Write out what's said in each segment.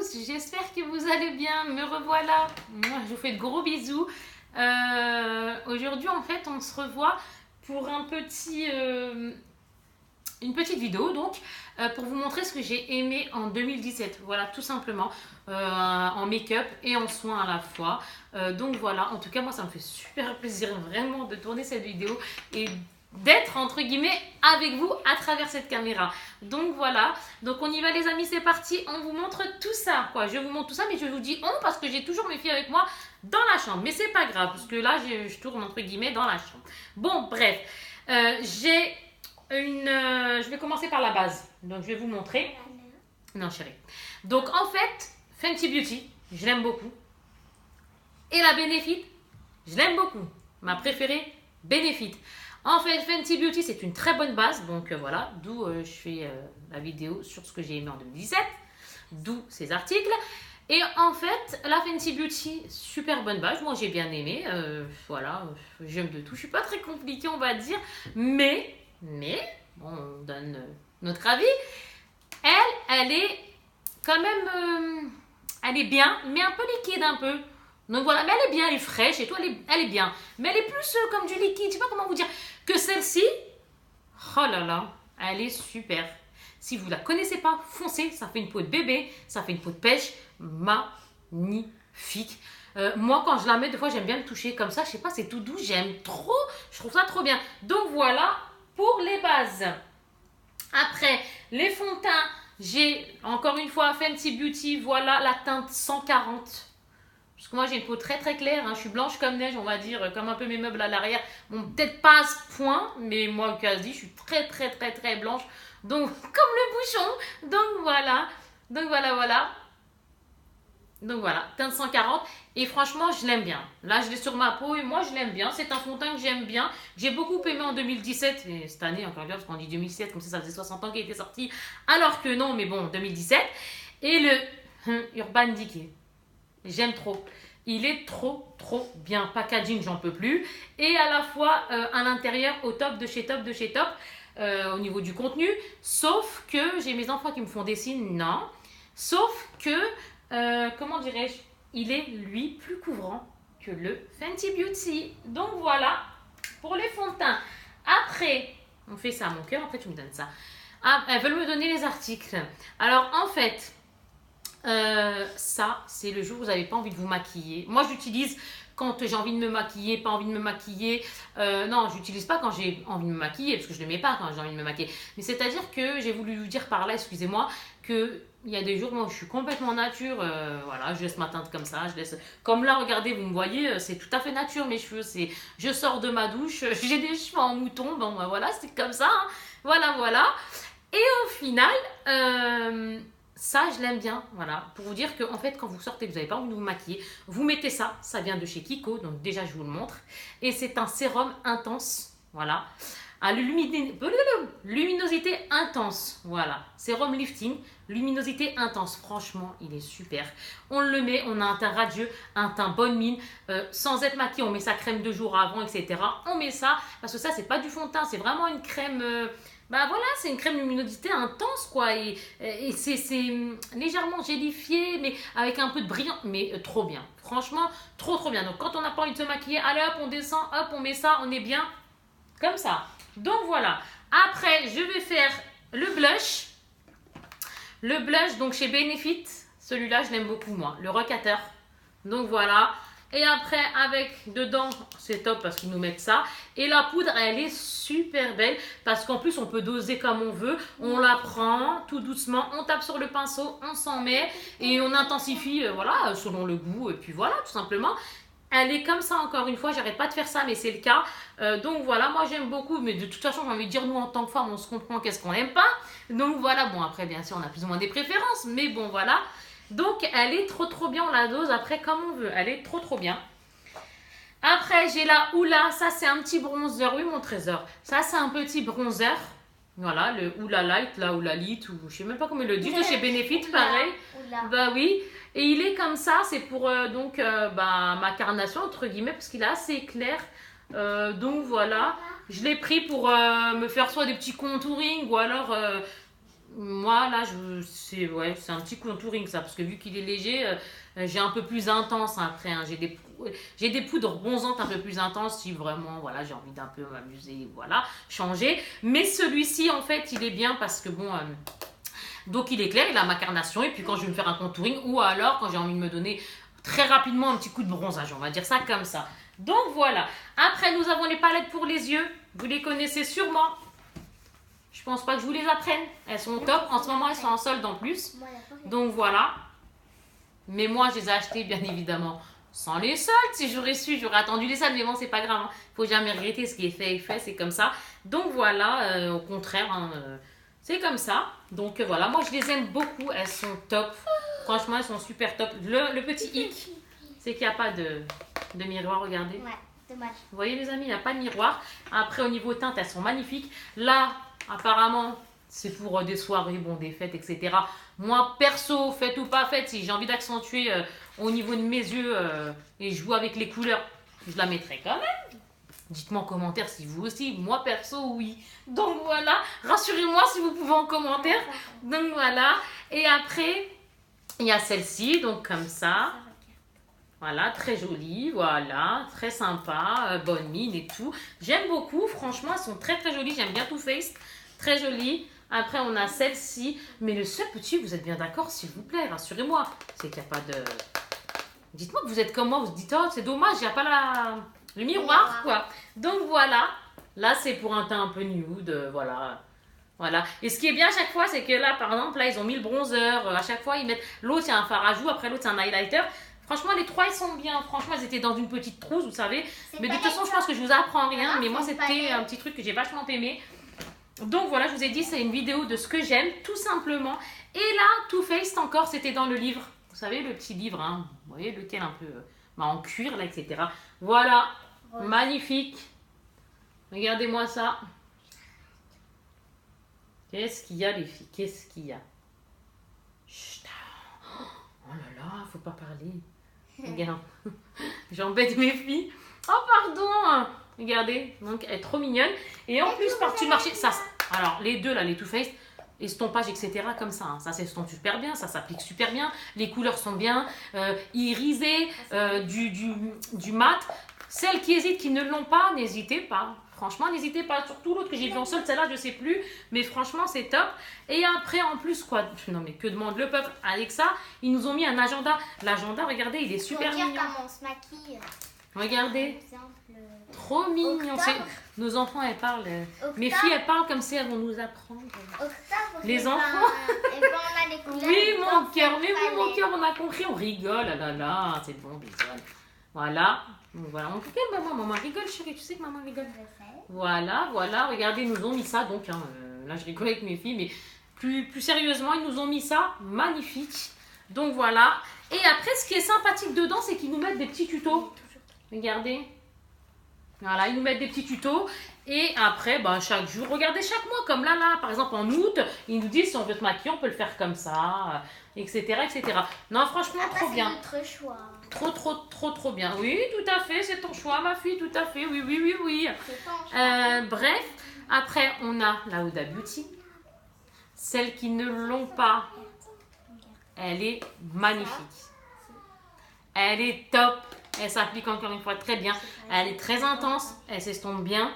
tous, j'espère que vous allez bien, me revoilà. Moi, je vous fais de gros bisous. Aujourd'hui, en fait, on se revoit pour une petite vidéo, donc, pour vous montrer ce que j'ai aimé en 2017. Voilà, tout simplement, en make-up et en soins à la fois. Donc voilà, en tout cas, moi, ça me fait super plaisir vraiment de tourner cette vidéo et d'être entre guillemets avec vous à travers cette caméra. Donc voilà, donc on y va les amis, c'est parti, on vous montre tout ça quoi. Je vous montre tout ça, mais je vous dis on parce que j'ai toujours mes filles avec moi dans la chambre, mais c'est pas grave parce que là je tourne entre guillemets dans la chambre. Bon bref, je vais commencer par la base, donc je vais vous montrer. Non chérie. Donc en fait, Fenty Beauty, je l'aime beaucoup, et la Benefit, je l'aime beaucoup. Ma préférée, Benefit. En fait, Fenty Beauty, c'est une très bonne base. Donc voilà, d'où je fais la vidéo sur ce que j'ai aimé en 2017. D'où ces articles. Et en fait, la Fenty Beauty, super bonne base. Moi, j'ai bien aimé. Voilà, j'aime de tout. Je suis pas très compliquée, on va dire. Mais, bon, on donne notre avis. Elle est quand même... elle est bien, mais un peu liquide un peu. Donc voilà, mais elle est bien, elle est fraîche et tout, elle est bien. Mais elle est plus comme du liquide, je sais pas comment vous dire. Que celle-ci, oh là là, elle est super. Si vous la connaissez pas, foncez, ça fait une peau de bébé, ça fait une peau de pêche, magnifique. Moi, quand je la mets, des fois, j'aime bien le toucher comme ça, je sais pas, c'est tout doux, j'aime trop, je trouve ça trop bien. Donc voilà, pour les bases. Après, les fonds de teint, j'ai encore une fois Fenty Beauty, voilà la teinte 140. Parce que moi j'ai une peau très très claire, hein. Je suis blanche comme neige, on va dire, comme un peu mes meubles à l'arrière. Bon, peut-être pas à ce point, mais moi quasi, je suis très très très très blanche. Donc, comme le bouchon. Donc voilà. Donc voilà. Donc voilà, teinte 140. Et franchement, je l'aime bien. Là, je l'ai sur ma peau et moi je l'aime bien. C'est un fond de teint que j'aime bien. J'ai beaucoup aimé en 2017. Et cette année, encore bien, parce qu'on dit 2017, comme ça faisait 60 ans qu'il était sorti. Alors que non, mais bon, 2017. Et le Urban Decay. J'aime trop. Il est trop bien. Packaging, j'en peux plus. Et à la fois, à l'intérieur, au top de chez top de chez top, au niveau du contenu. Sauf que j'ai mes enfants qui me font des signes, non. Sauf que, comment dirais-je, il est, lui, plus couvrant que le Fenty Beauty. Donc voilà, pour les fonds de teint. Après, on fait ça à mon cœur, après tu me donnes ça. Ah, elles veulent me donner les articles. Alors, en fait... ça, c'est le jour où vous n'avez pas envie de vous maquiller. Moi, j'utilise quand j'ai envie de me maquiller, pas envie de me maquiller. Non, j'utilise pas quand j'ai envie de me maquiller, parce que je ne le mets pas quand j'ai envie de me maquiller. Mais c'est-à-dire que j'ai voulu vous dire par là, excusez-moi, qu'il y a des jours où je suis complètement nature. Voilà, je laisse ma teinte comme ça. Je laisse... Comme là, regardez, vous me voyez, c'est tout à fait nature mes cheveux. Je sors de ma douche, j'ai des cheveux en mouton. Bon, ben, voilà, c'est comme ça. Hein. Voilà. Et au final... ça, je l'aime bien, voilà. Pour vous dire que, en fait, quand vous sortez, vous n'avez pas envie de vous maquiller, vous mettez ça. Ça vient de chez Kiko, donc déjà, je vous le montre. Et c'est un sérum intense, voilà. À luminosité intense, voilà. Sérum lifting, luminosité intense. Franchement, il est super. On le met, on a un teint radieux, un teint bonne mine. Sans être maquillé, on met sa crème 2 jours avant, etc. On met ça, parce que ça, c'est pas du fond de teint, c'est vraiment une crème... bah voilà, c'est une crème luminosité intense quoi et c'est légèrement gélifié mais avec un peu de brillant mais trop bien. Franchement, trop bien. Donc quand on n'a pas envie de se maquiller, allez hop, on descend, hop, on met ça, on est bien comme ça. Donc voilà. Après, je vais faire le blush. Le blush donc chez Benefit, celui-là, je l'aime beaucoup moi, le Rocateur. Donc voilà. Et après, avec dedans, c'est top parce qu'ils nous mettent ça. Et la poudre, elle est super belle parce qu'en plus, on peut doser comme on veut. On la prend tout doucement, on tape sur le pinceau, on s'en met et on intensifie, voilà, selon le goût. Et puis voilà, tout simplement. Elle est comme ça, encore une fois, j'arrête pas de faire ça, mais c'est le cas. Donc voilà, moi j'aime beaucoup, mais de toute façon, j'ai envie de dire, nous en tant que femmes, on se comprend qu'est-ce qu'on n'aime pas. Donc voilà, bon, après, bien sûr, on a plus ou moins des préférences, mais bon, voilà. Donc, elle est trop bien, on la dose après comme on veut. Elle est trop bien. Après, j'ai la Hoola. Ça, c'est un petit bronzer. Oui, mon trésor. Ça, c'est un petit bronzer. Voilà, le Hoola Light, la Hoola Light, ou je sais même pas comment ils le disent, de chez Benefit, pareil. Bah oui. Et il est comme ça, c'est pour ma carnation, entre guillemets, parce qu'il est assez clair. Donc voilà. Je l'ai pris pour me faire soit des petits contouring, ou alors... Moi, là, c'est ouais, c'est un petit contouring, ça, parce que vu qu'il est léger, j'ai un peu plus intense après. Hein. J'ai des poudres bronzantes un peu plus intenses si vraiment, voilà, j'ai envie d'un peu m'amuser, voilà, changer. Mais celui-ci, en fait, il est bien parce que, bon, donc il est clair, il a ma carnation. Et puis quand je vais me faire un contouring, ou alors quand j'ai envie de me donner très rapidement un petit coup de bronzage, on va dire ça comme ça. Donc voilà. Après, nous avons les palettes pour les yeux. Vous les connaissez sûrement. Je pense pas que je vous les apprenne. Elles sont top. En ce moment, elles sont en solde en plus. Donc voilà. Mais moi, je les ai achetées, bien évidemment, sans les soldes. Si j'aurais su, j'aurais attendu les soldes. Mais bon, c'est pas grave. Hein. Faut jamais regretter ce qui est fait, c'est comme ça. Donc voilà, au contraire, hein, c'est comme ça. Donc voilà, moi, je les aime beaucoup. Elles sont top. Franchement, elles sont super top. Le petit hic, c'est qu'il n'y a pas de miroir, regardez. Ouais, dommage. Vous voyez les amis, il n'y a pas de miroir. Après, au niveau teinte, elles sont magnifiques. Là, apparemment, c'est pour des soirées, bon, des fêtes, etc. Moi, perso, fête ou pas fête, si j'ai envie d'accentuer au niveau de mes yeux et jouer avec les couleurs, je la mettrai quand même. Dites-moi en commentaire si vous aussi. Moi, perso, oui. Donc voilà, rassurez-moi si vous pouvez en commentaire. Donc voilà. Et après, il y a celle-ci, donc comme ça. Voilà, très jolie, voilà, très sympa, bonne mine et tout. J'aime beaucoup, franchement, elles sont très très jolies. J'aime bien Too Faced, très jolie. Après, on a celle-ci. Mais le seul petit, vous êtes bien d'accord, s'il vous plaît, rassurez-moi. C'est qu'il n'y a pas de... Dites-moi que vous êtes comme moi, vous dites, oh, c'est dommage, il n'y a pas le miroir, quoi. Donc voilà, là, c'est pour un teint un peu nude, voilà. Voilà. Et ce qui est bien à chaque fois, c'est que là, par exemple, là, ils ont mis le bronzer. À chaque fois, ils mettent... L'autre, c'est un fard à joues. Après, l'autre, c'est un highlighter. Franchement, les trois, ils sont bien. Franchement, ils étaient dans une petite trousse, vous savez. Mais de toute façon, je pense que je vous apprends rien. Mais moi, c'était un petit truc que j'ai vachement aimé. Donc voilà, je vous ai dit, c'est une vidéo de ce que j'aime, tout simplement. Et là, Too Faced encore, c'était dans le livre. Vous savez, le petit livre, hein. Vous voyez, lequel un peu en cuir, là, etc. Voilà, magnifique. Regardez-moi ça. Qu'est-ce qu'il y a, les filles? Qu'est-ce qu'il y a? Chut. Oh là là, faut pas parler. Regarde. J'embête mes filles. Oh, pardon. Regardez. Donc, elle est trop mignonne. Et en plus, par-dessus le marché, ça... Alors, les deux, là, les Too Faced, estompage, etc. comme ça. Hein. Ça s'estompe super bien. Ça s'applique super bien. Les couleurs sont bien. Irisées. Du mat. Celles qui hésitent, qui ne l'ont pas, n'hésitez pas. Franchement, n'hésitez pas. Surtout l'autre que j'ai vu en solde, celle-là, je sais plus. Mais franchement, c'est top. Et après, en plus, quoi? Non, mais que demande le peuple? Avec ça, ils nous ont mis un agenda. L'agenda, regardez, il est super mignon. Comment on se maquille. Regardez. Trop mignon. Nos enfants, elles parlent. Mes filles, elles parlent comme si elles vont nous apprendre. Octobre, les enfants. Et ben, on a les couleurs. Oui, mon cœur. Mais oui, mon cœur, on a compris. On rigole. Ah là là, c'est bon, bisous. Voilà. Donc voilà, on rigole, maman rigole, chérie, tu sais que maman rigole. Voilà, regardez, ils nous ont mis ça, donc hein, là je rigole avec mes filles, mais plus sérieusement, ils nous ont mis ça, magnifique. Donc voilà, et après ce qui est sympathique dedans, c'est qu'ils nous mettent des petits tutos. Regardez, voilà, ils nous mettent des petits tutos, et après, bah, chaque jour, regardez chaque mois, comme là, par exemple en août, ils nous disent si on veut se maquiller, on peut le faire comme ça, etc. Non, franchement, trop bien. C'est notre choix. Trop bien. Oui, tout à fait, c'est ton choix, ma fille, tout à fait. Oui. C'est ton choix. Bref, après, on a la Huda Beauty. Celles qui ne l'ont pas, elle est magnifique. Elle est top. Elle s'applique encore une fois très bien. Elle est très intense. Elle s'estompe bien.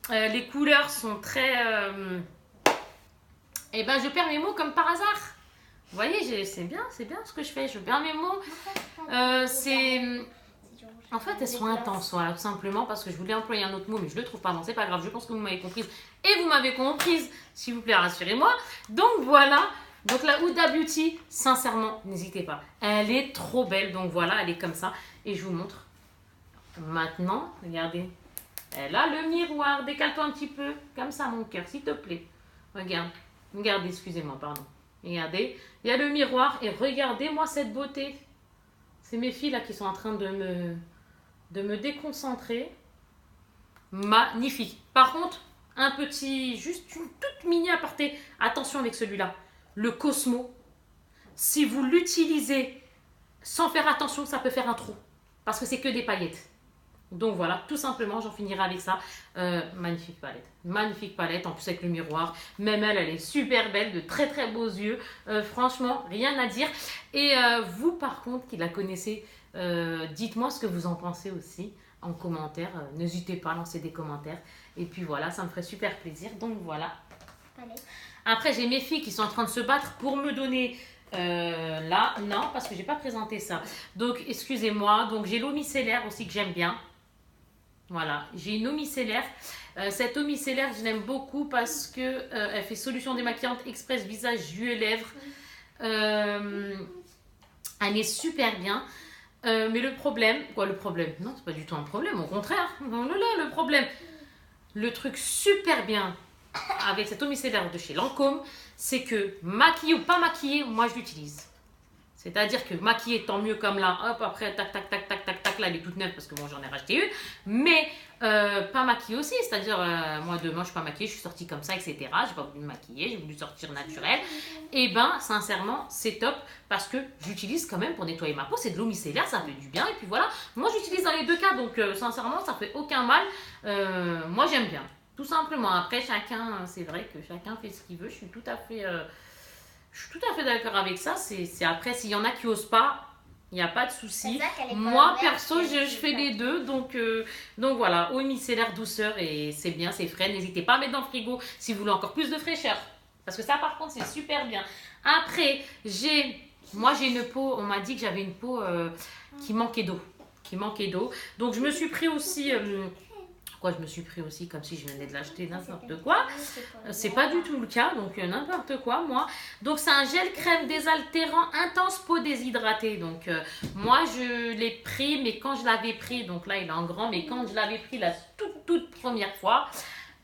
Les couleurs sont très... Eh ben, je perds mes mots comme par hasard. Vous voyez, c'est bien ce que je fais. Je perds mes mots. En fait, elles sont intenses, voilà, tout simplement, parce que je voulais employer un autre mot, mais je ne le trouve pas. Bon, c'est pas grave, je pense que vous m'avez comprise. Et vous m'avez comprise, s'il vous plaît, rassurez-moi. Donc voilà. Donc la Huda Beauty, sincèrement, n'hésitez pas. Elle est trop belle, donc voilà, elle est comme ça. Et je vous montre. Maintenant, regardez. Elle a le miroir. Décale-toi un petit peu, comme ça, mon cœur, s'il te plaît. Regardez, excusez-moi, pardon. Regardez, il y a le miroir et regardez-moi cette beauté. C'est mes filles là qui sont en train de me déconcentrer. Magnifique. Par contre, juste une toute mini aparté. Attention avec celui-là. Le Cosmo, si vous l'utilisez sans faire attention, ça peut faire un trou. Parce que c'est que des paillettes. Donc voilà, tout simplement, j'en finirai avec ça. Magnifique palette. Magnifique palette, en plus avec le miroir. Même elle, elle est super belle, de très très beaux yeux. Franchement, rien à dire. Et vous, par contre, qui la connaissez, dites-moi ce que vous en pensez aussi en commentaire. N'hésitez pas à lancer des commentaires. Et puis voilà, ça me ferait super plaisir. Donc voilà. Palette. Après, j'ai mes filles qui sont en train de se battre pour me donner... là, non, parce que j'ai pas présenté ça. Donc, excusez-moi. Donc, j'ai l'eau micellaire aussi que j'aime bien. Voilà, j'ai une eau micellaire. Cette eau micellaire, je l'aime beaucoup parce que elle fait solution démaquillante express visage, yeux et lèvres. Elle est super bien. Mais le problème, quoi le problème? Non, c'est pas du tout un problème, au contraire. On le là, le problème. Le truc super bien avec cette eau micellaire de chez Lancôme, c'est que maquillée ou pas maquillée, moi je l'utilise. C'est-à-dire que maquillée, tant mieux comme là, hop, après, tac, tac, tac, tac, tac, tac, là, elle est toute neuve parce que bon, j'en ai racheté une. Mais pas maquillée aussi, c'est-à-dire, moi, demain, je suis pas maquillée, je suis sortie comme ça, etc. J'ai pas voulu me maquiller, j'ai voulu sortir naturelle. Et ben, sincèrement, c'est top parce que j'utilise quand même pour nettoyer ma peau, c'est de l'eau micellaire, ça fait du bien. Et puis voilà, moi, j'utilise dans les deux cas, donc sincèrement, ça fait aucun mal. Moi, j'aime bien, tout simplement. Après, chacun, c'est vrai que chacun fait ce qu'il veut, je suis tout à fait... je suis tout à fait d'accord avec ça. C'est après, s'il y en a qui osent pas, il n'y a pas de souci. Moi, perso, je fais les deux. Donc voilà, eau micellaire douceur et c'est bien, c'est frais. N'hésitez pas à mettre dans le frigo si vous voulez encore plus de fraîcheur. Parce que ça, par contre, c'est super bien. Après, moi, j'ai une peau, on m'a dit que j'avais une peau qui manquait d'eau. Donc, je me suis pris aussi... Pourquoi je me suis pris aussi comme si je venais de l'acheter n'importe quoi. C'est pas du tout le cas, donc n'importe quoi moi. Donc c'est un gel crème désaltérant intense peau déshydratée. Donc moi je l'ai pris, mais quand je l'avais pris, donc là il est en grand, mais quand je l'avais pris la toute première fois,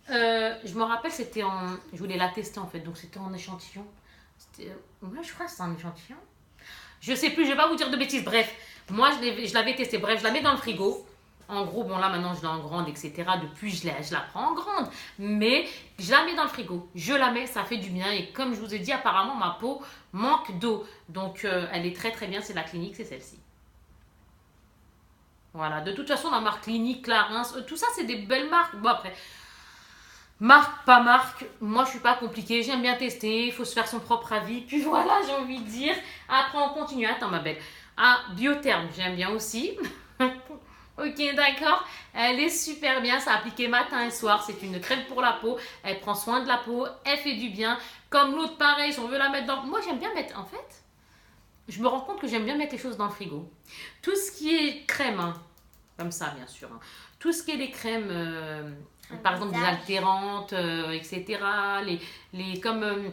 je me rappelle c'était en... Je voulais la tester en fait, donc c'était en échantillon. Ouais, je crois que c'est un échantillon. Je sais plus, je vais pas vous dire de bêtises, bref. Moi je l'avais testé, bref, je la mets dans le frigo. En gros, bon là maintenant je l'ai en grande, etc. Depuis je la prends en grande. Mais je la mets dans le frigo. Je la mets, ça fait du bien. Et comme je vous ai dit, apparemment ma peau manque d'eau. Donc elle est très très bien. C'est la Clinique, c'est celle-ci. Voilà, de toute façon la marque Clinique, Clarins, tout ça c'est des belles marques. Bon après, marque, pas marque, moi je suis pas compliquée. J'aime bien tester, il faut se faire son propre avis. Puis voilà, j'ai envie de dire. Après on continue, attends ma belle. Ah, Biotherme, j'aime bien aussi. Ok, d'accord. Elle est super bien. Ça appliqué matin et soir. C'est une crème pour la peau. Elle prend soin de la peau. Elle fait du bien. Comme l'autre, pareil, si on veut la mettre dans... Moi, j'aime bien mettre... En fait, je me rends compte que j'aime bien mettre les choses dans le frigo. Tout ce qui est crème, hein, comme ça, bien sûr. Hein, tout ce qui est les crèmes, par exemple, des altérantes, etc. Comme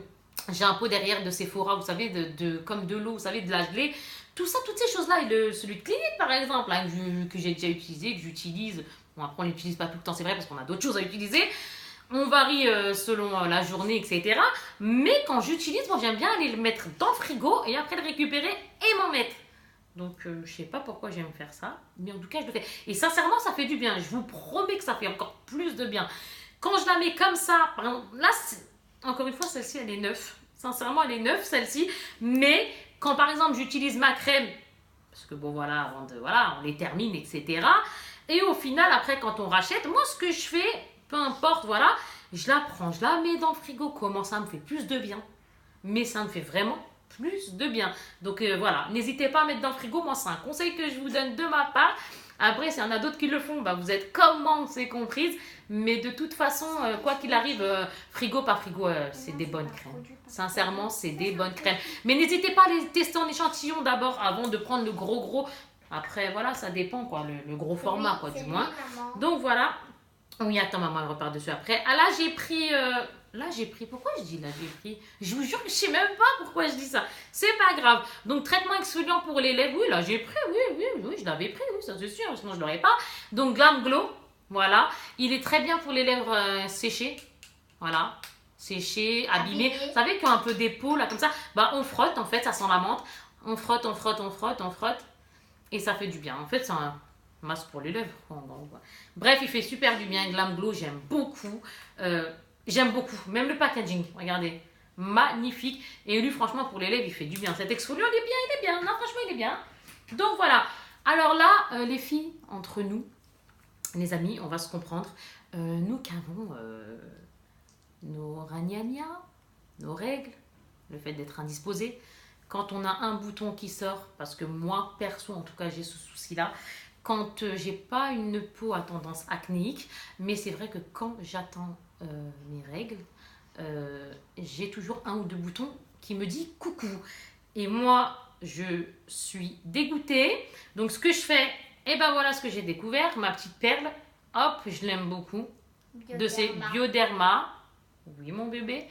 j'ai un pot derrière de Sephora, vous savez, comme de l'eau, vous savez, de la gelée. Tout ça, toutes ces choses-là, et celui de Clinique par exemple, hein, que j'ai déjà utilisé, que j'utilise, bon après on l'utilise pas tout le temps, c'est vrai, parce qu'on a d'autres choses à utiliser, on varie selon la journée, etc. Mais quand j'utilise, moi j'aime bien aller le mettre dans le frigo et après le récupérer et m'en mettre. Donc je sais pas pourquoi j'aime faire ça, mais en tout cas je le fais. Et sincèrement, ça fait du bien, je vous promets que ça fait encore plus de bien. Quand je la mets comme ça, par exemple, là, encore une fois, celle-ci elle est neuve. Sincèrement, elle est neuve celle-ci, mais... Quand par exemple j'utilise ma crème, parce que bon voilà, voilà, on les termine, etc. Et au final, après quand on rachète, moi ce que je fais, peu importe, voilà, je la prends, je la mets dans le frigo. Comment ça me fait plus de bien? Mais ça me fait vraiment plus de bien. Donc voilà, n'hésitez pas à mettre dans le frigo. Moi c'est un conseil que je vous donne de ma part. Après, s'il y en a d'autres qui le font, bah, vous êtes comme moi, c'est comprise. Mais de toute façon, quoi qu'il arrive, frigo, pas frigo, c'est des bonnes crèmes. Sincèrement, c'est des bonnes crèmes. Mais n'hésitez pas à les tester en échantillon d'abord avant de prendre le gros. Après, voilà, ça dépend, quoi, le gros format, quoi, du moins. Donc voilà. Oui, attends, maman, elle repart dessus après. Ah là, j'ai pris... pourquoi je dis là, j'ai pris? Je vous jure que je sais même pas pourquoi je dis ça. C'est pas grave. Donc, traitement exfoliant pour les lèvres. Oui, là, j'ai pris. Oui, je l'avais pris. Oui, ça c'est sûr. Sinon, je l'aurais pas. Donc, Glam Glow. Voilà. Il est très bien pour les lèvres séchées. Voilà. Séchées, abîmées. Vous savez qu'il y a un peu des peaux, là, comme ça. Bah, on frotte, en fait. Ça sent la menthe. On frotte. Et ça fait du bien. En fait, c'est un masque pour les lèvres. Bref, il fait super du bien. Glam Glow, j'aime beaucoup. Même le packaging, regardez, magnifique. Et lui, franchement, pour les lèvres, il fait du bien. Cet exfoliant, il est bien. Non, franchement, il est bien. Donc voilà. Alors là, les filles, entre nous, les amis, on va se comprendre. Nous qui avons nos ragnagnas, nos règles, le fait d'être indisposé, quand on a un bouton qui sort, parce que moi, perso, en tout cas, j'ai ce souci-là, quand j'ai pas une peau à tendance acnéique, mais c'est vrai que quand j'attends mes règles, j'ai toujours un ou deux boutons qui me disent coucou. Et moi, je suis dégoûtée. Donc, ce que je fais, et ben voilà ce que j'ai découvert, ma petite perle. Hop, je l'aime beaucoup. De chez Bioderma. Oui, mon bébé.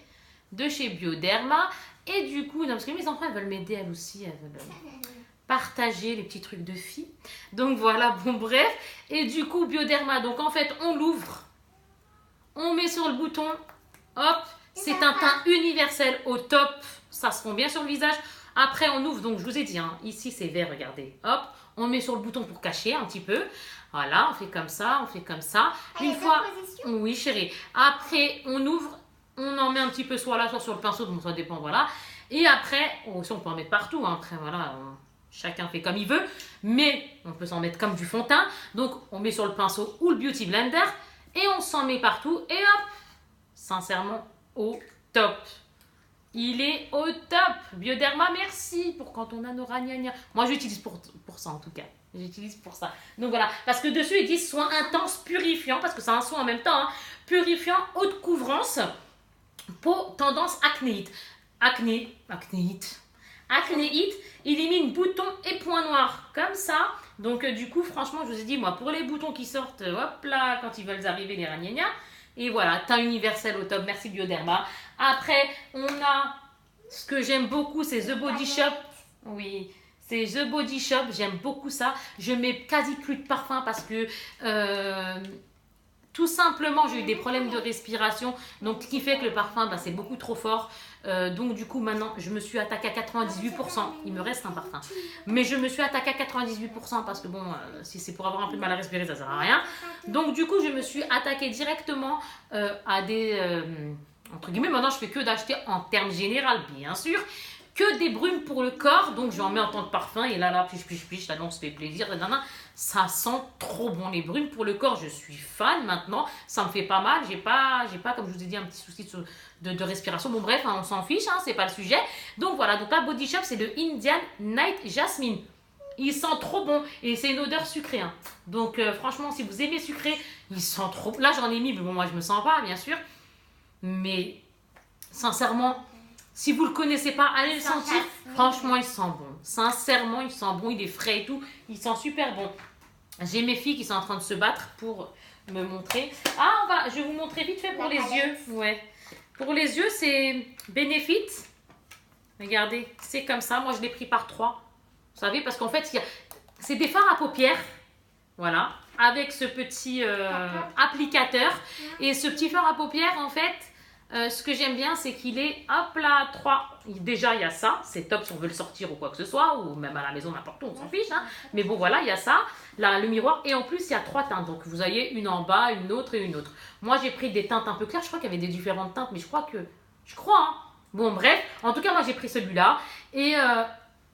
De chez Bioderma. Et du coup, non, parce que mes enfants, elles veulent m'aider, elles aussi. Elles veulent partager les petits trucs de filles. Donc voilà, bon, bref. Et du coup, Bioderma. Donc en fait, on l'ouvre. On met sur le bouton. Hop. C'est un teint universel au top. Ça se fond bien sur le visage. Après, on ouvre. Donc, je vous ai dit, hein, ici, c'est vert, regardez. Hop. On met sur le bouton pour cacher un petit peu. Voilà, on fait comme ça, on fait comme ça. Une fois, oui chérie. Après, on ouvre, on en met un petit peu soit là, soit sur le pinceau, donc ça dépend, voilà. Et après, aussi on peut en mettre partout, hein. Après voilà, chacun fait comme il veut. Mais on peut s'en mettre comme du fond de teint. Donc on met sur le pinceau ou le Beauty Blender et on s'en met partout. Et hop, sincèrement, au top. Il est au top. Bioderma, merci pour quand on a nos ragnagnas. Moi, j'utilise pour ça en tout cas. J'utilise pour ça. Donc voilà, parce que dessus, ils disent soin intense, purifiant, parce que c'est un soin en même temps. Hein. Purifiant, haute couvrance, peau, tendance acnéite. Acnéite, élimine boutons et points noirs. Comme ça. Donc du coup, franchement, je vous ai dit, moi, pour les boutons qui sortent, hop là, quand ils veulent arriver, les ragnagnas. Et voilà, teint universel au top. Merci Bioderma. Après, on a ce que j'aime beaucoup, c'est The Body Shop. Oui, c'est The Body Shop. J'aime beaucoup ça. Je mets quasi plus de parfum parce que tout simplement, j'ai eu des problèmes de respiration. Donc, ce qui fait que le parfum, bah, c'est beaucoup trop fort. Donc, du coup, maintenant, je me suis attaquée à 98%. Il me reste un parfum. Mais je me suis attaquée à 98% parce que, bon, si c'est pour avoir un peu de mal à respirer, ça ne sert à rien. Donc, du coup, je me suis attaquée directement à des... entre guillemets, maintenant, je fais que d'acheter en termes généraux, bien sûr. Que des brumes pour le corps. Donc, j'en mets en tant que parfum. Et là, piche, là, on se fait plaisir. Ça sent trop bon, les brumes pour le corps. Je suis fan maintenant. Ça me fait pas mal. J'ai pas, comme je vous ai dit, un petit souci de respiration. Bon, bref, hein, on s'en fiche. Hein, c'est pas le sujet. Donc, voilà. Donc, là, Body Shop, c'est le Indian Night Jasmine. Il sent trop bon. Et c'est une odeur sucrée. Hein. Donc, franchement, si vous aimez sucré, il sent trop... Là, j'en ai mis. Mais bon, moi, je me sens pas, bien sûr. Mais, sincèrement... Si vous ne le connaissez pas, allez le sentir. Franchement, il sent bon. Sincèrement, il sent bon. Il est frais et tout. Il sent super bon. J'ai mes filles qui sont en train de se battre pour me montrer. Ah, je vais vous montrer vite fait pour les yeux. Ouais. Pour les yeux, c'est Benefit. Regardez, c'est comme ça. Moi, je l'ai pris par 3. Vous savez, parce qu'en fait, c'est des fards à paupières. Voilà. Avec ce petit applicateur. Et ce petit fard à paupières, en fait... ce que j'aime bien, c'est qu'il est, hop là, 3. Déjà, il y a ça. C'est top si on veut le sortir ou quoi que ce soit. Ou même à la maison, n'importe où, on s'en fiche. Hein. Mais bon, voilà, il y a ça. Là, le miroir. Et en plus, il y a 3 teintes. Donc, vous avez une en bas, une autre et une autre. Moi, j'ai pris des teintes un peu claires. Je crois qu'il y avait des différentes teintes. Mais je crois. Hein. Bon, bref. En tout cas, moi, j'ai pris celui-là. Et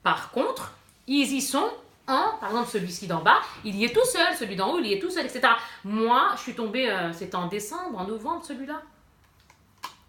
par contre, ils y sont... par exemple, celui-ci d'en bas, il y est tout seul. Celui d'en haut, il y est tout seul, etc. Moi, je suis tombée... c'était en décembre, en novembre, celui-là.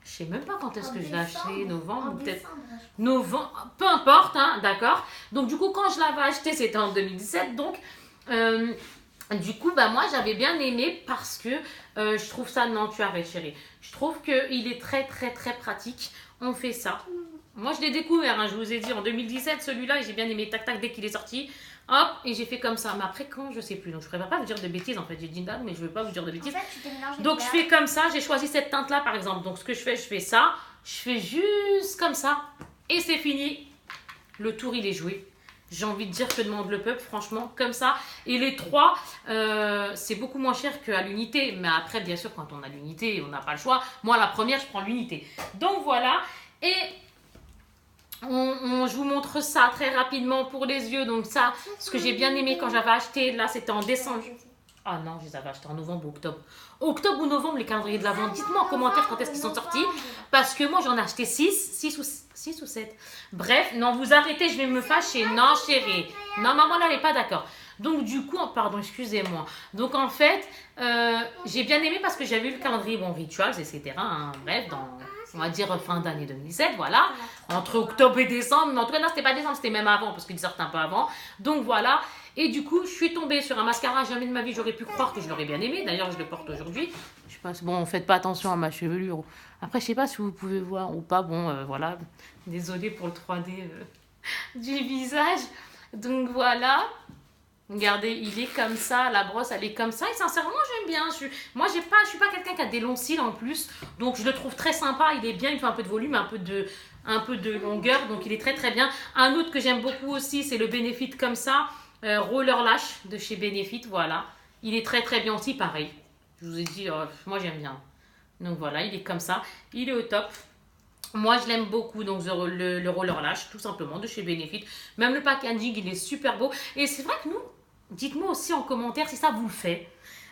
Je sais même pas quand est-ce que je l'ai acheté, novembre ou peut-être novembre, peu importe, hein, d'accord. Donc du coup, quand je l'avais acheté, c'était en 2017, donc du coup, bah moi j'avais bien aimé parce que je trouve ça, non tu arrêtes chérie, je trouve qu'il est très très très pratique, on fait ça. Moi je l'ai découvert, hein, je vous ai dit en 2017 celui-là et j'ai bien aimé, tac tac dès qu'il est sorti. Hop, et j'ai fait comme ça. Mais après, quand, je sais plus. Donc, je préfère pas vous dire de bêtises. En fait, j'ai dit dame, mais je veux pas vous dire de bêtises. En fait, tu t'es mélangé. Donc, je fais comme ça. J'ai choisi cette teinte-là, par exemple. Donc, ce que je fais ça. Je fais juste comme ça. Et c'est fini. Le tour, il est joué. J'ai envie de dire que demande le peuple, franchement, comme ça. Et les 3, c'est beaucoup moins cher qu'à l'unité. Mais après, bien sûr, quand on a l'unité, on n'a pas le choix. Moi, la première, je prends l'unité. Donc, voilà. Et... je vous montre ça très rapidement pour les yeux. Donc ça, ce que j'ai bien aimé quand j'avais acheté, là c'était en décembre. Ah non, je les avais achetés en novembre ou octobre. Octobre ou novembre, les calendriers de l'Avent. Dites-moi en commentaire quand est-ce qu'ils sont sortis. Parce que moi j'en ai acheté 6 ou 7. Bref, non, vous arrêtez, je vais me fâcher. Non chérie, non maman, elle n'est pas d'accord. Donc du coup, pardon, excusez-moi. Donc en fait, j'ai bien aimé parce que j'ai vu le calendrier, bon, Rituals, etc. Hein, bref, dans, on va dire, fin d'année 2017, voilà. Entre octobre et décembre. Mais en tout cas, non, c'était pas décembre, c'était même avant, parce qu'ils sortent un peu avant. Donc voilà. Et du coup, je suis tombée sur un mascara. Jamais de ma vie, j'aurais pu croire que je l'aurais bien aimé. D'ailleurs, je le porte aujourd'hui. Je sais pas, bon, faites pas attention à ma chevelure. Après, je sais pas si vous pouvez voir ou pas. Bon, voilà. Désolée pour le 3D du visage. Donc voilà. Regardez, il est comme ça, la brosse elle est comme ça et sincèrement j'aime bien. Moi je suis pas quelqu'un qui a des longs cils en plus, donc je le trouve très sympa. Il est bien, il fait un peu de volume, un peu de longueur, donc il est très très bien. Un autre que j'aime beaucoup aussi, c'est le Benefit comme ça, Roller Lash de chez Benefit, voilà. Il est très très bien aussi, pareil. Je vous ai dit, moi j'aime bien. Donc voilà, il est comme ça, il est au top. Moi, je l'aime beaucoup, donc le Roller Lash, tout simplement, de chez Benefit. Même le packaging, il est super beau. Et c'est vrai que nous, dites-moi aussi en commentaire si ça vous le fait.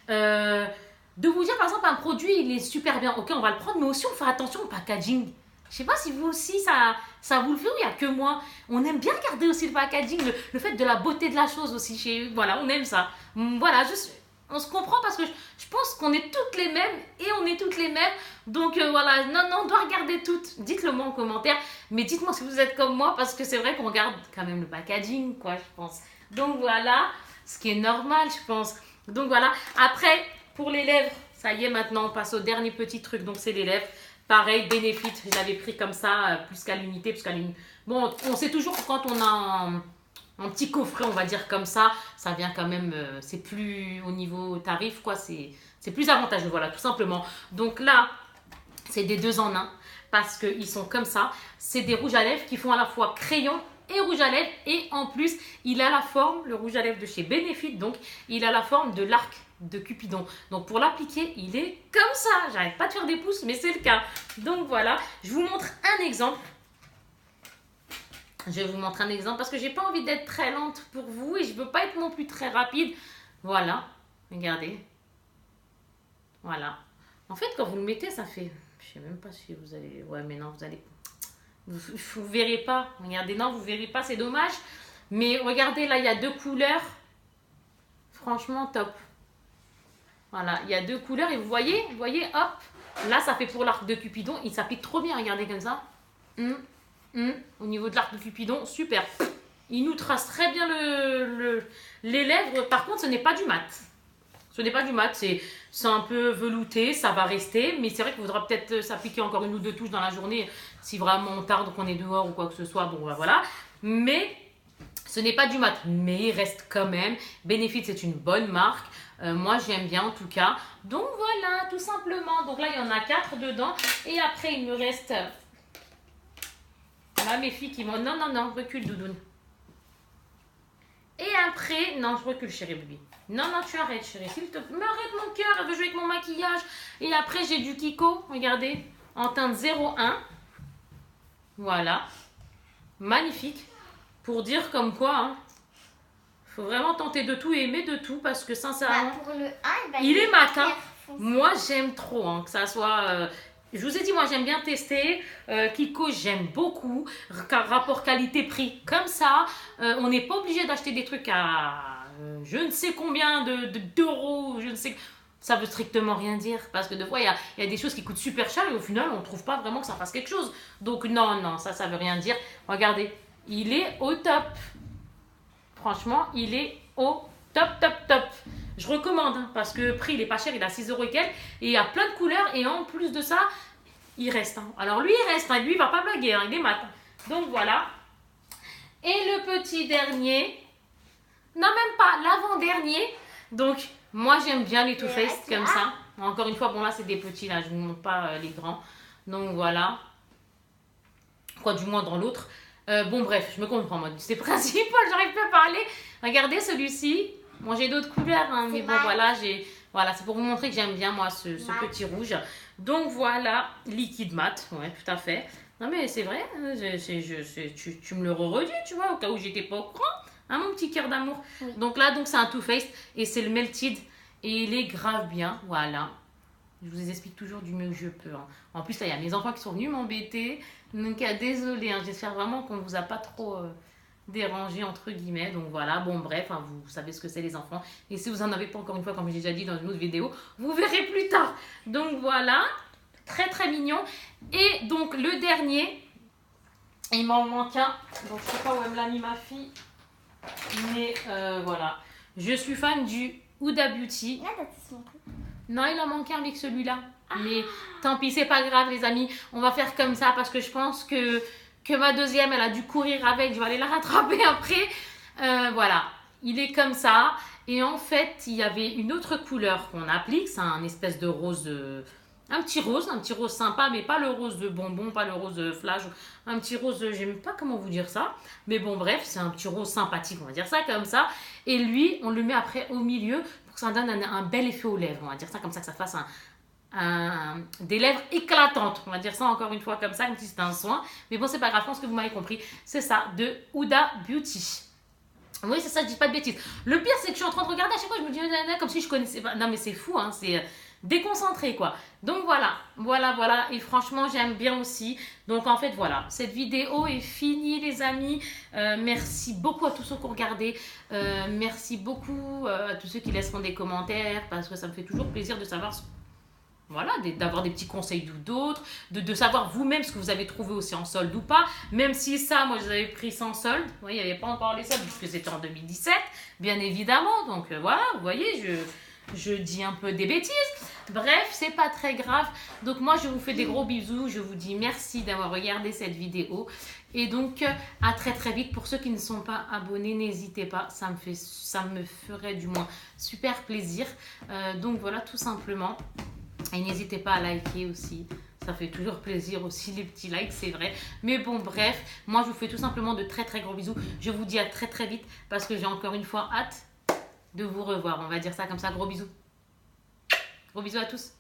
De vous dire, par exemple, un produit, il est super bien. Ok, on va le prendre, mais aussi on fait attention au packaging. Je sais pas si vous aussi, ça vous le fait ou il n'y a que moi. On aime bien regarder aussi le packaging, le fait de la beauté de la chose aussi. Voilà, on aime ça. Voilà, on se comprend parce que je pense qu'on est toutes les mêmes et on est toutes les mêmes. Donc voilà, non, on doit regarder toutes. Dites-le moi en commentaire. Mais dites-moi si vous êtes comme moi parce que c'est vrai qu'on regarde quand même le packaging, quoi, je pense. Donc voilà, ce qui est normal, je pense. Donc voilà, après, pour les lèvres, ça y est, maintenant, on passe au dernier petit truc. Donc c'est les lèvres. Pareil, Benefit, je l'avais pris comme ça, plus qu'à l'unité. Bon, on sait toujours que quand on a un petit coffret, on va dire comme ça vient quand même, c'est plus au niveau tarif, quoi, c'est plus avantageux, voilà, tout simplement. Donc là, c'est des 2 en 1, parce qu'ils sont comme ça. C'est des rouges à lèvres qui font à la fois crayon et rouge à lèvres, et en plus, il a la forme, le rouge à lèvres de chez Benefit, donc il a la forme de l'arc de Cupidon. Donc pour l'appliquer, il est comme ça. J'arrête pas de faire des pouces, mais c'est le cas. Donc voilà, je vous montre un exemple. Je vais vous montrer un exemple parce que j'ai pas envie d'être très lente pour vous et je veux pas être non plus très rapide. Voilà, regardez. Voilà. En fait, quand vous le mettez, ça fait... Je sais même pas si vous allez... Ouais, mais non, vous allez... Vous verrez pas. Regardez, non, vous verrez pas, c'est dommage. Mais regardez, là, il y a 2 couleurs. Franchement, top. Voilà, il y a 2 couleurs et vous voyez, hop. Là, ça fait pour l'arc de Cupidon. Il s'applique trop bien, regardez comme ça. Au niveau de l'arc de Cupidon, super. Il nous trace très bien les lèvres. Par contre, ce n'est pas du mat. Ce n'est pas du mat, c'est un peu velouté, ça va rester. Mais c'est vrai qu'il faudra peut-être s'appliquer encore 1 ou 2 touches dans la journée si vraiment on tarde, qu'on est dehors ou quoi que ce soit. Bon, voilà. Mais ce n'est pas du mat, mais il reste quand même. Benefit, c'est une bonne marque. Moi, j'aime bien en tout cas. Donc voilà, tout simplement. Donc là, il y en a 4 dedans. Et après, il me reste... Là, mes filles qui vont... Non, recule, doudoune. Et après... Non, je recule, chérie bébé. Non, tu arrêtes, chérie. S'il te plaît. Mais arrête, mon cœur. Elle veut jouer avec mon maquillage. Et après, j'ai du Kiko. Regardez. En teinte 01. Voilà. Magnifique. Pour dire comme quoi... Hein, faut vraiment tenter de tout et aimer de tout parce que sincèrement... Pour le 1, il est mat, hein. Moi, j'aime trop. Hein, que ça soit... Je vous ai dit, moi j'aime bien tester. Kiko, j'aime beaucoup. Rapport qualité-prix comme ça. On n'est pas obligé d'acheter des trucs à je ne sais combien d'euros. Je ne sais. Ça veut strictement rien dire. Parce que des fois, il y a des choses qui coûtent super cher et au final, on ne trouve pas vraiment que ça fasse quelque chose. Donc, non, ça veut rien dire. Regardez, il est au top. Franchement, il est au top. Je recommande hein, parce que le prix il est pas cher, il a 6 € et quelques et il y a plein de couleurs et en plus de ça, il reste. Hein. Alors lui il reste, hein, lui il va pas blaguer, hein, il est mat. Donc voilà. Et le petit dernier, non même pas, l'avant-dernier. Donc moi j'aime bien les Too Faced comme ça. Encore une fois, bon là c'est des petits, là je ne vous montre pas les grands. Donc voilà. Quoi du moins dans l'autre. Bon bref, je me comprends moi. C'est principal, j'arrive pas à parler. Regardez celui-ci. Moi j'ai d'autres couleurs, hein, mais bon voilà, c'est pour vous montrer que j'aime bien moi ce petit rouge. Donc voilà, liquide mat, ouais tout à fait. Non mais c'est vrai, tu me le redis, tu vois, au cas où j'étais pas au courant, hein, mon petit cœur d'amour. Oui. Donc là, c'est un Too Faced et c'est le Melted et il est grave bien, voilà. Je vous explique toujours du mieux que je peux. Hein. En plus, là, il y a mes enfants qui sont venus m'embêter. Donc, désolé, hein, j'espère vraiment qu'on ne vous a pas trop déranger entre guillemets. Donc voilà, bon bref, hein, vous savez ce que c'est les enfants. Et si vous en avez pas, encore une fois, comme j'ai déjà dit dans une autre vidéo, vous verrez plus tard. Donc voilà, très très mignon. Et donc le dernier, il m'en manque un. Donc je sais pas où elle me l'a mis ma fille. Mais voilà, je suis fan du Huda Beauty. Là, t'as testé mon truc. Non, il en manquait avec celui-là. Mais tant pis, c'est pas grave les amis. On va faire comme ça parce que je pense que ma deuxième, elle a dû courir avec. Je vais aller la rattraper après. Voilà, il est comme ça. Et en fait, il y avait une autre couleur qu'on applique. C'est un espèce de rose... un petit rose sympa, mais pas le rose de bonbon, pas le rose flash. Un petit rose, j'aime pas comment vous dire ça. Mais bon, bref, c'est un petit rose sympathique, on va dire ça comme ça. Et lui, on le met après au milieu pour que ça donne un bel effet aux lèvres. On va dire ça comme ça, que ça fasse des lèvres éclatantes. On va dire ça encore une fois comme ça, même si c'est un soin. Mais bon, c'est pas grave, je pense que vous m'avez compris. C'est ça, de Huda Beauty. Oui, c'est ça, je dis pas de bêtises. Le pire, c'est que je suis en train de regarder à chaque fois, je me dis, comme si je connaissais pas. Non, mais c'est fou, hein, c'est déconcentré, quoi. Donc voilà. Et franchement, j'aime bien aussi. Donc en fait, voilà, cette vidéo est finie, les amis. Merci beaucoup à tous ceux qui ont regardé. Merci beaucoup à tous ceux qui laisseront des commentaires, parce que ça me fait toujours plaisir de savoir voilà, d'avoir des petits conseils d'autres, de savoir vous-même ce que vous avez trouvé aussi en solde ou pas. Même si ça, moi, je les avais pris sans solde. Vous voyez, il n'y avait pas encore les soldes, puisque c'était en 2017, bien évidemment. Donc voilà, vous voyez, je dis un peu des bêtises. Bref, c'est pas très grave. Donc moi, je vous fais des gros bisous. Je vous dis merci d'avoir regardé cette vidéo. Et donc, à très très vite. Pour ceux qui ne sont pas abonnés, n'hésitez pas. Ça me ferait du moins super plaisir. Donc voilà, tout simplement. Et n'hésitez pas à liker aussi. Ça fait toujours plaisir aussi les petits likes, c'est vrai. Mais bon, bref, moi je vous fais tout simplement de très très gros bisous. Je vous dis à très très vite parce que j'ai encore une fois hâte de vous revoir. On va dire ça comme ça, gros bisous. Gros bisous à tous.